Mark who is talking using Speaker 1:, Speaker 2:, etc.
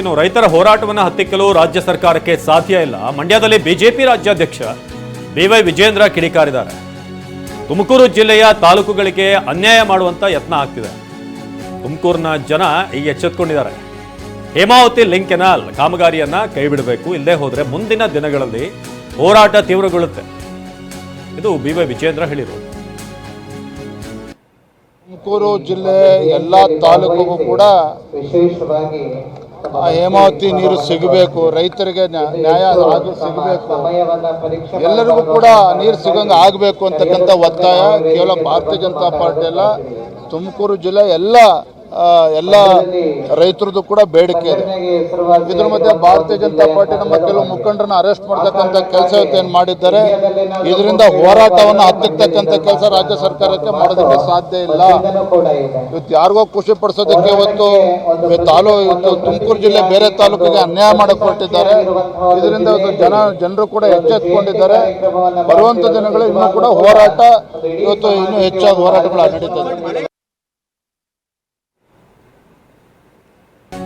Speaker 1: ಇನ್ನು ರೈತರ ಹೋರಾಟವನ್ನು ಹತ್ತಿಕ್ಕಲು ರಾಜ್ಯ ಸರ್ಕಾರಕ್ಕೆ ಸಾಧ್ಯ ಇಲ್ಲ. ಮಂಡ್ಯದಲ್ಲಿ ಬಿಜೆಪಿ ರಾಜ್ಯಾಧ್ಯಕ್ಷ BY ವಿಜೇಂದ್ರ ಕಿಡಿಕಾರಿದ್ದಾರೆ. ತುಮಕೂರು ಜಿಲ್ಲೆಯ ತಾಲೂಕುಗಳಿಗೆ ಅನ್ಯಾಯ ಮಾಡುವಂತ ಯತ್ನ ಆಗ್ತಿದೆ. ತುಮಕೂರಿನ ಜನ ಈಗ ಎಚ್ಚೆತ್ತುಕೊಂಡಿದ್ದಾರೆ. ಹೇಮಾವತಿ ಲಿಂಕ್ ಕೆನಾಲ್ ಕಾಮಗಾರಿಯನ್ನ ಕೈಬಿಡಬೇಕು, ಇಲ್ಲದೆ ಹೋದ್ರೆ ಮುಂದಿನ ದಿನಗಳಲ್ಲಿ ಹೋರಾಟ ತೀವ್ರಗೊಳ್ಳುತ್ತೆ. ಇದು BY ವಿಜೇಂದ್ರ ಹೇಳಿದರು.
Speaker 2: ತುಮಕೂರು ಜಿಲ್ಲೆ ಎಲ್ಲ ತಾಲೂಕಿಗೂ ಕೂಡ ವಿಶೇಷವಾಗಿ ಹೇಮಾವತಿ ನೀರು ಸಿಗಬೇಕು, ರೈತರಿಗೆ ನ್ಯಾಯ ಆಗಿ ಸಿಗಬೇಕು, ಎಲ್ಲರಿಗೂ ಕೂಡ ನೀರು ಸಿಗಂಗೆ ಆಗಬೇಕು ಅಂತಕ್ಕಂಥ ಒತ್ತಾಯ ಕೇವಲ ಭಾರತೀಯ ಜನತಾ ಪಾರ್ಟಿ ಅಲ್ಲ, ತುಮಕೂರು ಜಿಲ್ಲೆ ಎಲ್ಲ ರೈತರದ್ದು ಕೂಡ ಬೇಡಿಕೆ ಇದೆ. ಇದ್ರ ಮಧ್ಯೆ ಭಾರತೀಯ ಜನತಾ ಪಾರ್ಟಿ ನಮ್ಮ ಕೆಲವು ಮುಖಂಡರನ್ನ ಅರೆಸ್ಟ್ ಮಾಡ್ತಕ್ಕಂಥ ಕೆಲಸ ಏನು ಮಾಡಿದ್ದಾರೆ. ಇದರಿಂದ ಹೋರಾಟವನ್ನು ಹತ್ತಿಕ್ಕತಕ್ಕಂಥ ಕೆಲಸ ರಾಜ್ಯ ಸರ್ಕಾರಕ್ಕೆ ಮಾಡೋದಕ್ಕೆ ಸಾಧ್ಯ ಇಲ್ಲ. ಇವತ್ತು ಯಾರಿಗೋ ಖುಷಿ ಪಡಿಸೋದಕ್ಕೆ ಇವತ್ತು ತುಮಕೂರು ಜಿಲ್ಲೆ ಬೇರೆ ತಾಲೂಕಿಗೆ ಅನ್ಯಾಯ ಮಾಡಕ್ಕೆ ಹೊರಟಿದ್ದಾರೆ. ಇದರಿಂದ ಜನರು ಕೂಡ ಎಚ್ಚೆತ್ತುಕೊಂಡಿದ್ದಾರೆ. ಬರುವಂಥ ದಿನಗಳು ಇನ್ನೂ ಕೂಡ ಹೋರಾಟ ಇವತ್ತು ಇನ್ನೂ ಹೆಚ್ಚಾಗಿ ಹೋರಾಟಗಳು ನಡೀತದೆ.